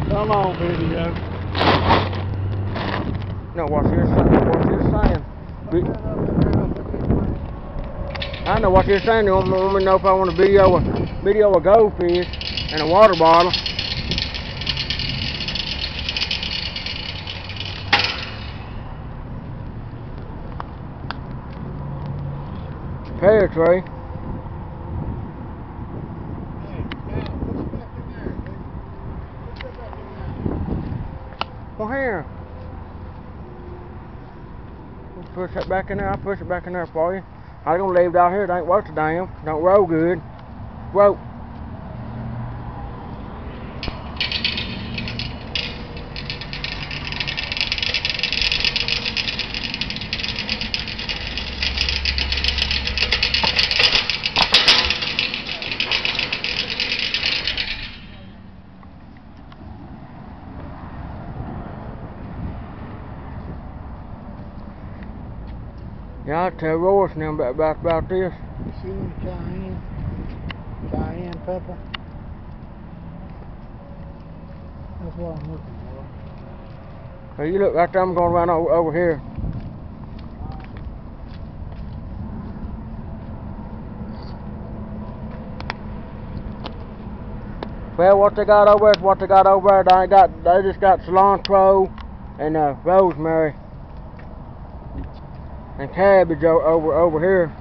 Come on, video. No, what you're saying. I know what you're saying. You want me to know if I want to video a goldfish and a water bottle. Pear tree. Well, here. Push that back in there. I'll push it back in there for you. I'm gonna leave it out here. It ain't worth a damn. Don't roll good. Roll. Yeah, I'll tell Royce now about this. You see any cayenne pepper? That's what I'm looking for. So you look right there, I'm going to run over here. Well, what they got over there is what they got over there. They just got cilantro and rosemary and cabbage over here.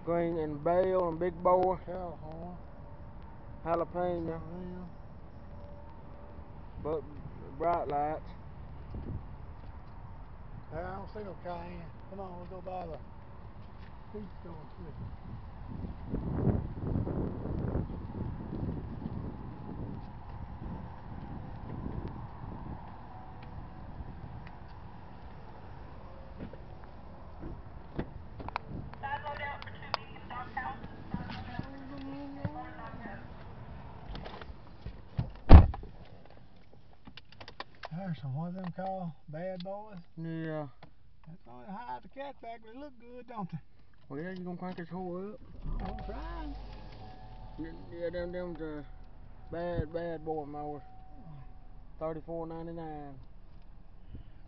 Green and bell and big boy. Jalapeno. But bright lights. I don't see no cayenne. Come on, we'll go by the feed store and see. There's some, what them called? Bad boys? Yeah. That's only hide the cat back, but they look good, don't they? Well, yeah, you gonna crank this whore up? I'm trying. Yeah, them the bad boy mowers. $34.99.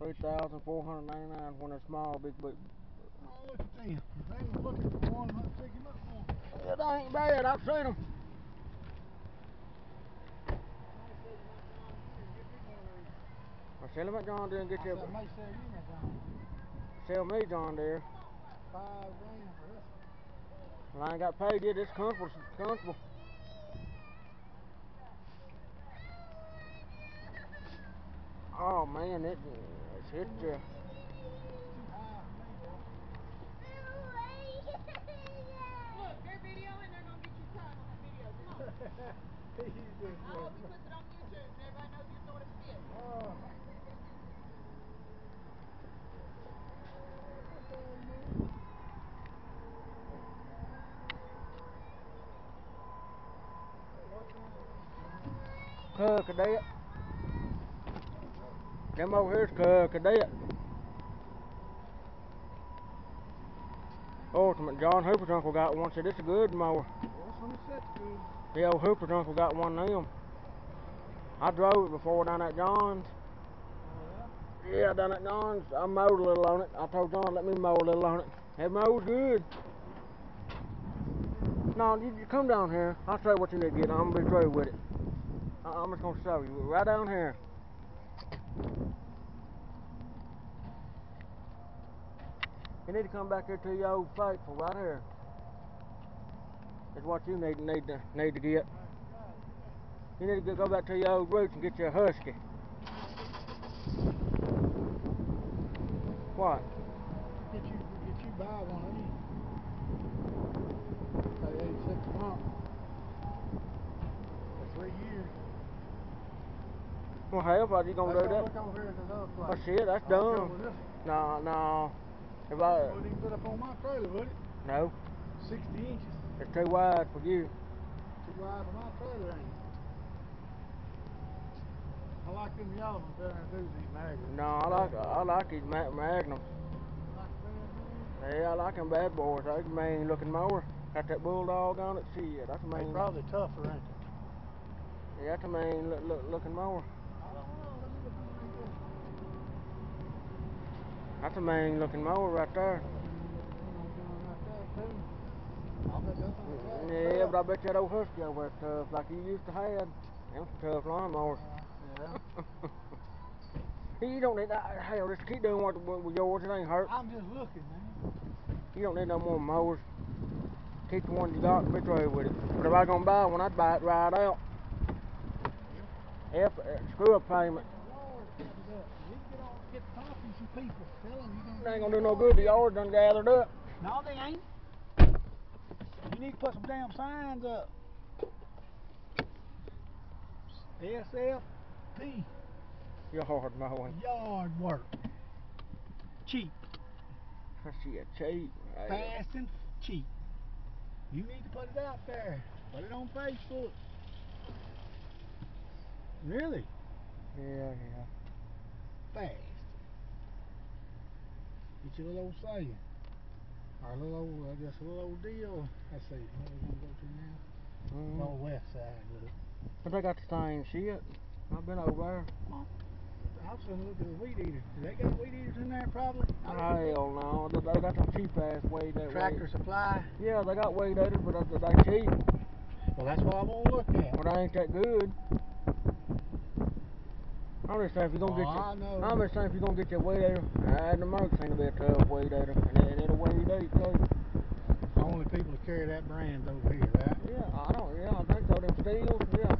$3,499 when they're small, big. Oh, look at them. If they was looking for one, I'd pick him up for them. Yeah, they ain't bad. I've seen them. I'll sell them at John Deere and get you. I may sell you my John Deere. Sell me John Deere. $5 grand for this. Well, I ain't got paid yet. It's comfortable. Oh man, it's hit you. Look, they're videoing, they're gonna get you caught on that video. Come on. I hope you put it on YouTube and everybody knows you're sort of fit. Oh. Cadet. Them over here's Cadet. Ultimate. John Hooper's uncle got one. Said it's a good mower. That's when it sets good. Yeah, old Hooper's uncle got one of them. I drove it before down at John's. Oh, yeah? Yeah, down at John's. I mowed a little on it. I told John let me mow a little on it. It mows good. No, you come down here. I'll show you what you need to get. I'm gonna be through with it. I'm just gonna show you right down here. You need to come back here to your old faithful right here. That's what you need to get. You need to go back to your old roots and get you a husky. What? Get you buy one of these. Pay 86 a month for 3 years. Well, hell, why you gonna do that? Look over here at this other place. Oh shit, that's dumb. No. If I wouldn't even put up on my trailer, would it? No. 60 inches. It's too wide for you. Too wide for my trailer, ain't it? like them yellow ones better than these Magnum. No, I like these Magnum. Yeah, I like them bad boys. That's a mean looking mower. Got that bulldog on it. Shit, that's a mean. They're probably tougher, ain't Yeah, that's a mean looking mower. I don't know. Let me look at That's a mean looking mower right there. Yeah, but I bet that old Husky over there tough, like you used to have. Them some tough lawnmowers. Yeah. You don't need that. Hell, just keep doing what with yours. It ain't hurt. I'm just looking, man. You don't need no more mowers. Keep the one you got and be through with it. But if I gonna buy one, I'd buy it right out. Screw up payment. Lord, you need to get talking to some people. Tell them you're They ain't gonna do no good. The yard done gathered up. No, they ain't. You need to put some damn signs up. SFP. Yard mowing. Yard work. Cheap. Shit, cheap. Fast and cheap. You need to put it out there. Put it on Facebook. Really? Yeah. Fast. Get your little old saying. Our little old, I guess a little old deal. Let's see, what we're going to go to now? Go west side with it. But they got the same shit. I've been over there. I was going to look at the weed eaters. Do they got weed eaters in there probably? Hell no. They got some cheap ass weed eaters. Tractor Supply? Yeah, they got weed eaters, but they cheap. Well, that's what I'm going to look at. But they ain't that good. I'm just saying if you're gonna I'm just saying if you're gonna get your weed eater, the Merc seems to be a tough weed eater, and it'll weed eat too. Only people that carry that brand over here, right? Yeah, I think so. Them Steels, yeah.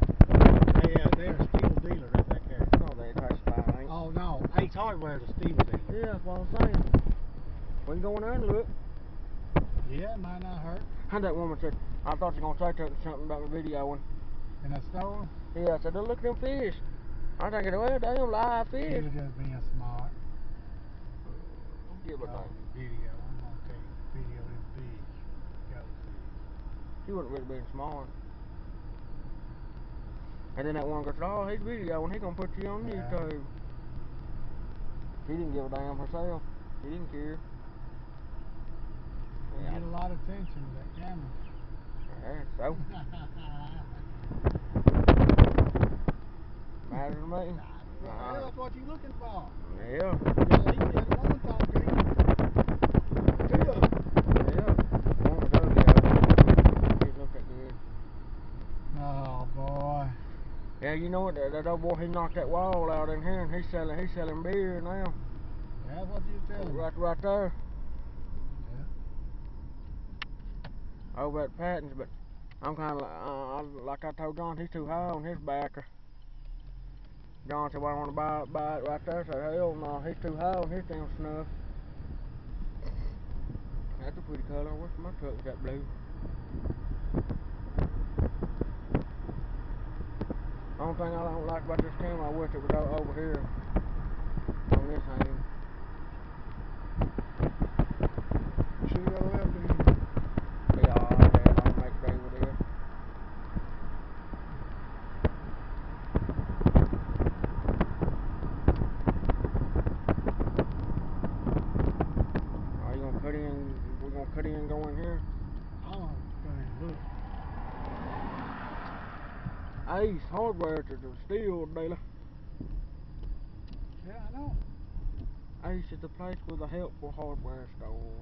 They're a steel dealer, if that carry. No, they ain't classified, ain't. Oh no, Ace Hardware's a steel dealer. Yeah, that's what I'm saying. We can go in there and look. Yeah, it might not hurt. And that woman said, I thought you were gonna say something about the videoing. In a store? Yeah, I said, look at them fish. I think well, they them live fish. She was just being smart. Give it Oh, the video. I'm gonna take video of them fish. Go see. She wasn't really being smart. And then that one goes, oh, he's videoing, he gonna put you on YouTube. She didn't give a damn herself. She didn't care. You get a lot of attention with that camera. Yeah, so. Matter to me. That's what you looking for. Yeah. He said the one talk to him. Two of them. Yeah. One was ugly. He looked that good. Oh boy. Yeah, you know what? That old boy, he knocked that wall out in here, and he's selling beer now. That's what you telling me. Right there. Yeah. Over at Patton's, but I'm kind of like I told John, he's too high on his backer. John said, well, I want to buy it right there. I said, hell no, he's too high on his damn snuff. That's a pretty color. I wish my truck was that blue. The only thing I don't like about this camera, I wish it was over here on this hand. You should have got a left in. Yeah, I'll make day with this. Are you gonna cut in? We're gonna cut in and go in here. I'm gonna look. Ace Hardware is a steel dealer. Yeah, I know. Ace is the place with a helpful hardware store.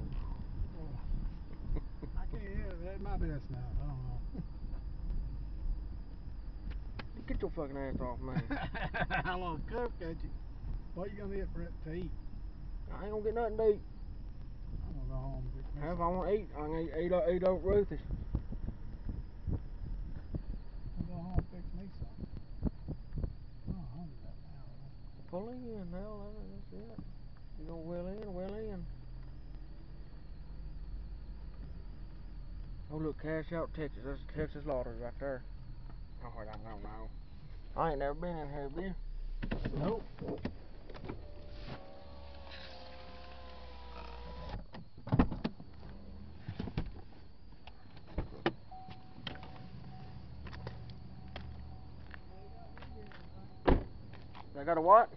I can't hear it. That might be that's now. I don't know. Get your fucking ass off, man. I'm gonna cook at you. What are you gonna eat for it to eat? I ain't gonna get nothing to eat. I'm gonna go home and get me. If I want to eat, I can eat oat Ruthie's. I'm gonna go home and fix me something. I'm hungry right now. Pull in, hell, that's it. You gonna wheel in. Oh look, Cash Out Texas. That's Texas Lottery right there. Oh, I don't know. I ain't never been in here, have you? Nope. They got a what?